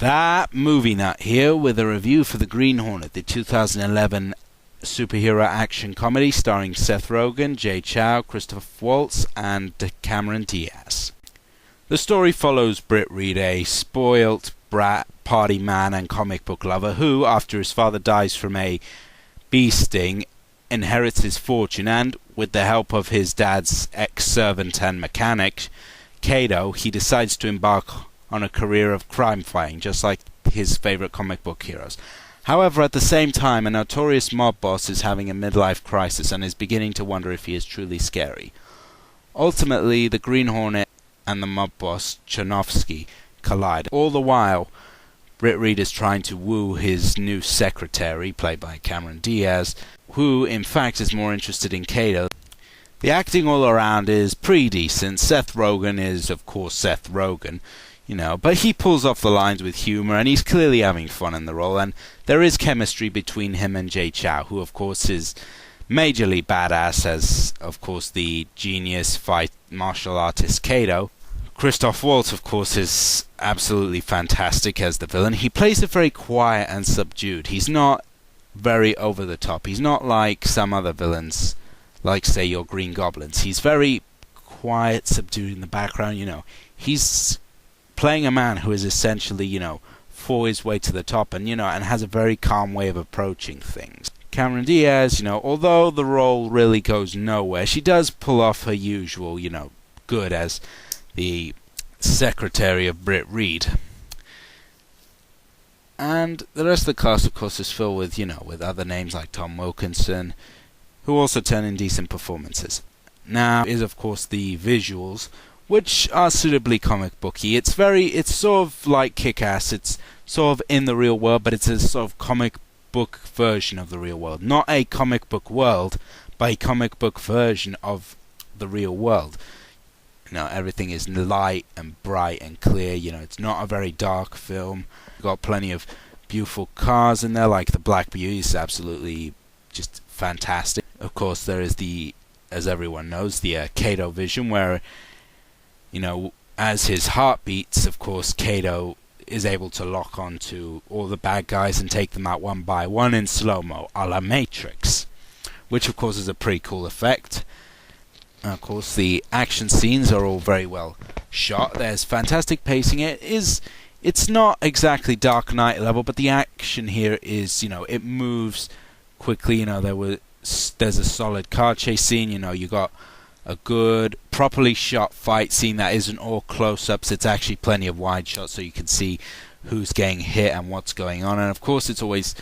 That movie nut here with a review for The Green Hornet, the 2011 superhero action comedy starring Seth Rogen, Chou, Christoph Waltz, and Cameron Diaz. The story follows Britt Reed, a spoilt brat, party man and comic book lover who, after his father dies from a bee sting, inherits his fortune and, with the help of his dad's ex-servant and mechanic, Kato, he decides to embark on a career of crime fighting, just like his favorite comic book heroes. However, at the same time, a notorious mob boss is having a midlife crisis and is beginning to wonder if he is truly scary. Ultimately, the Green Hornet and the mob boss, Chernovsky, collide. All the while, Britt Reed is trying to woo his new secretary, played by Cameron Diaz, who, in fact, is more interested in Kato. The acting all around is pretty decent. Seth Rogen is, of course, Seth Rogen, but he pulls off the lines with humor, and he's clearly having fun in the role, and there is chemistry between him and Chou, who, of course, is majorly badass as, of course, the genius fight martial artist Kato. Christoph Waltz, of course, is absolutely fantastic as the villain. He plays it very quiet and subdued. He's not very over the top. He's not like some other villains, like, say, your Green Goblins. He's very quiet, subdued in the background, He's playing a man who is essentially, fought his way to the top and, and has a very calm way of approaching things. Cameron Diaz, although the role really goes nowhere, she does pull off her usual, good as the secretary of Britt Reed. And the rest of the cast, of course, is filled with, with other names like Tom Wilkinson, who also turn in decent performances. Now is, of course, the visuals, which are suitably comic booky. It's sort of like Kick-Ass. It's sort of in the real world, but it's a sort of comic book version of the real world. Not a comic book world, but a comic book version of the real world. Everything is light and bright and clear. It's not a very dark film. Got plenty of beautiful cars in there, like the Black Beauty is absolutely just fantastic. Of course, there is as everyone knows, the Kato vision, where as his heart beats, of course, Kato is able to lock onto all the bad guys and take them out one by one in slow-mo, a la Matrix, which, of course, is a pretty cool effect. And of course, the action scenes are all very well shot. There's fantastic pacing. It's not exactly Dark Knight level, but the action here is, it moves quickly. There's a solid car chase scene. You got a good, properly shot fight scene that isn't all close-ups. It's actually plenty of wide shots so you can see who's getting hit and what's going on. And of course, it's always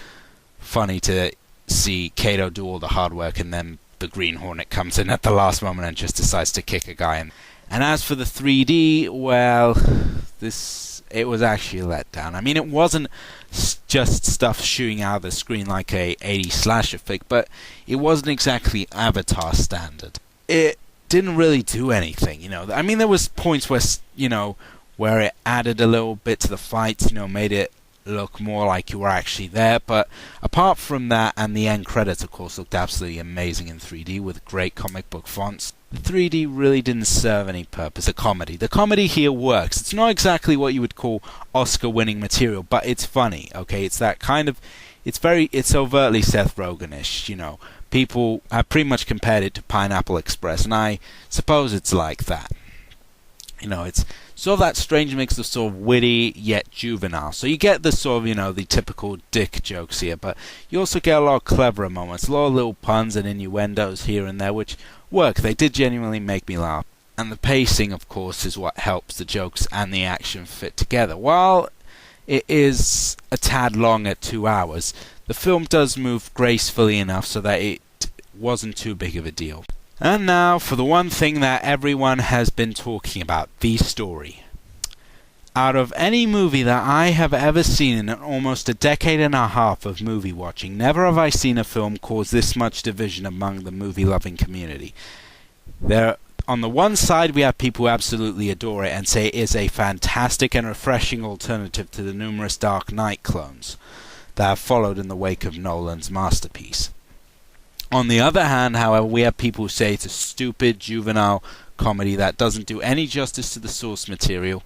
funny to see Kato do all the hard work, and then the Green Hornet comes in at the last moment and just decides to kick a guy. And as for the 3D, well, it was actually a letdown. I mean, it wasn't just stuff shooting out of the screen like a 80s slasher flick, but it wasn't exactly Avatar standard. It didn't really do anything, I mean, there was points where it added a little bit to the fights, made it look more like you were actually there, but apart from that, and the end credits, of course, looked absolutely amazing in 3D with great comic book fonts. The 3D really didn't serve any purpose. The comedy here works. It's not exactly what you would call Oscar-winning material, but it's funny. Okay, it's that kind of. It's overtly Seth Rogen-ish. People have pretty much compared it to Pineapple Express, and I suppose it's like that. It's sort of that strange mix of sort of witty yet juvenile. So you get the sort of, the typical dick jokes here, but you also get a lot of cleverer moments, a lot of little puns and innuendos here and there, which work. They did genuinely make me laugh. And the pacing, of course, is what helps the jokes and the action fit together. While it is a tad long at 2 hours, the film does move gracefully enough so that it wasn't too big of a deal. And now for the one thing that everyone has been talking about, the story. Out of any movie that I have ever seen in almost a decade and a half of movie watching, never have I seen a film cause this much division among the movie-loving community. On the one side, we have people who absolutely adore it and say it is a fantastic and refreshing alternative to the numerous Dark Knight clones that have followed in the wake of Nolan's masterpiece. On the other hand, however, we have people who say it's a stupid, juvenile comedy that doesn't do any justice to the source material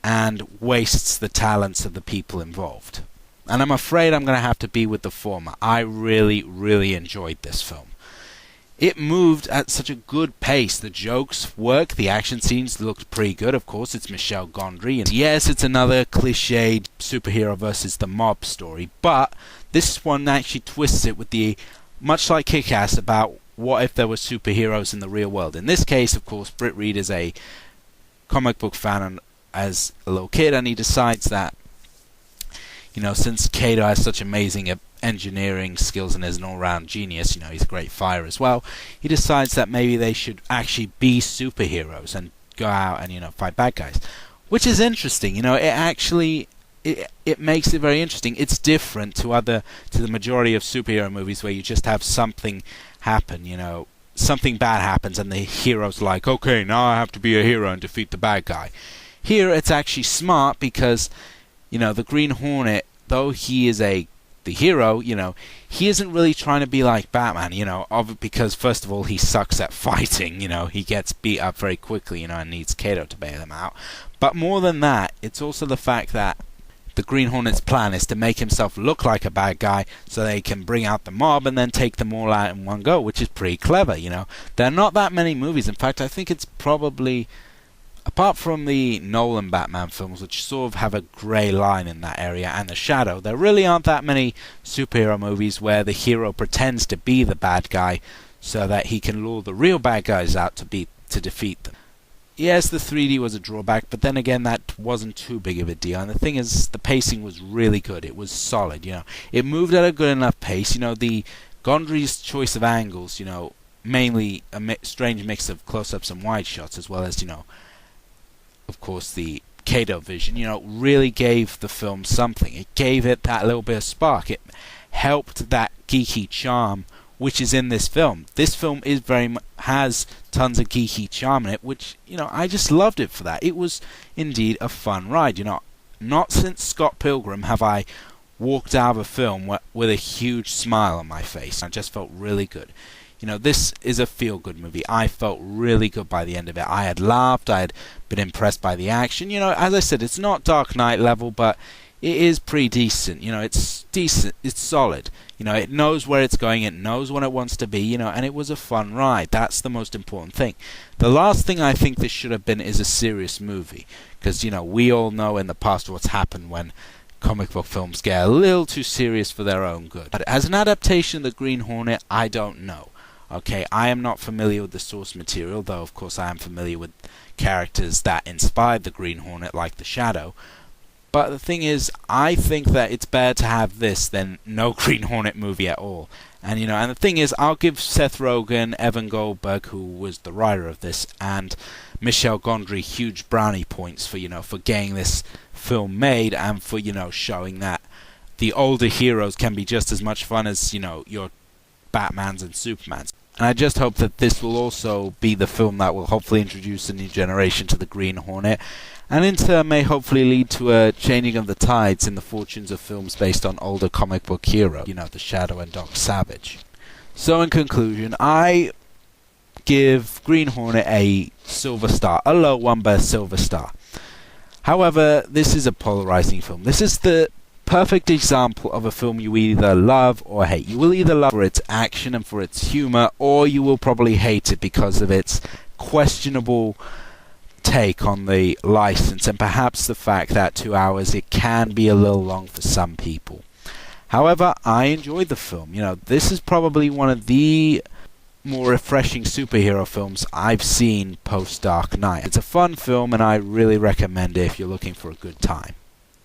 and wastes the talents of the people involved. And I'm afraid I'm going to have to be with the former. I really, really enjoyed this film. It moved at such a good pace. The jokes work, the action scenes looked pretty good. Of course, it's Michel Gondry, and yes, it's another cliched superhero versus the mob story, but this one actually twists it with the, much like Kick-Ass, about what if there were superheroes in the real world. In this case, of course, Britt Reed is a comic book fan as a little kid, and he decides that, since Kato has such amazing engineering skills and is an all-round genius, he's a great fighter as well, he decides that maybe they should actually be superheroes and go out and, fight bad guys. Which is interesting, it makes it very interesting. It's different to the majority of superhero movies where you just have something happen, something bad happens and the hero's like, okay, now I have to be a hero and defeat the bad guy. Here it's actually smart because, the Green Hornet, though he is the hero, he isn't really trying to be like Batman, because first of all he sucks at fighting, he gets beat up very quickly, and needs Kato to bail him out. But more than that, it's also the fact that the Green Hornet's plan is to make himself look like a bad guy so they can bring out the mob and then take them all out in one go, which is pretty clever, There are not that many movies. In fact, I think it's probably, apart from the Nolan Batman films, which sort of have a grey line in that area, and The Shadow, there really aren't that many superhero movies where the hero pretends to be the bad guy so that he can lure the real bad guys out to defeat them. Yes, the 3D was a drawback, but then again, that wasn't too big of a deal. And the thing is, the pacing was really good. It was solid, It moved at a good enough pace. The Gondry's choice of angles, mainly a strange mix of close-ups and wide shots, as well as, of course, the Kato vision, really gave the film something. It gave it that little bit of spark. It helped that geeky charm which is in this film. This film is has tons of geeky charm in it, which, I just loved it for that. It was indeed a fun ride. Not since Scott Pilgrim have I walked out of a film with a huge smile on my face. I just felt really good. This is a feel-good movie. I felt really good by the end of it. I had laughed. I had been impressed by the action. As I said, it's not Dark Knight level, but it is pretty decent. It's decent. It's solid. It knows where it's going. It knows what it wants to be. And it was a fun ride. That's the most important thing. The last thing I think this should have been is a serious movie, because we all know in the past what's happened when comic book films get a little too serious for their own good. But as an adaptation of the Green Hornet, I don't know. Okay, I am not familiar with the source material, though of course I am familiar with characters that inspired the Green Hornet, like the Shadow. But the thing is, I think that it's better to have this than no Green Hornet movie at all. And and the thing is, I'll give Seth Rogen, Evan Goldberg, who was the writer of this, and Michel Gondry huge brownie points for for getting this film made, and for showing that the older heroes can be just as much fun as your Batmans and Supermans. And I just hope that this will also be the film that will hopefully introduce a new generation to the Green Hornet, and in turn may hopefully lead to a changing of the tides in the fortunes of films based on older comic book heroes, the Shadow and Doc Savage. So in conclusion, I give Green Hornet a silver star, a low one, but a silver star. However, this is a polarizing film. This is the perfect example of a film you either love or hate. You will either love for its action and for its humor, or you will probably hate it because of its questionable take on the license, and perhaps the fact that 2 hours, it can be a little long for some people. However, I enjoyed the film. This is probably one of the more refreshing superhero films I've seen post Dark Knight. It's a fun film, and I really recommend it if you're looking for a good time.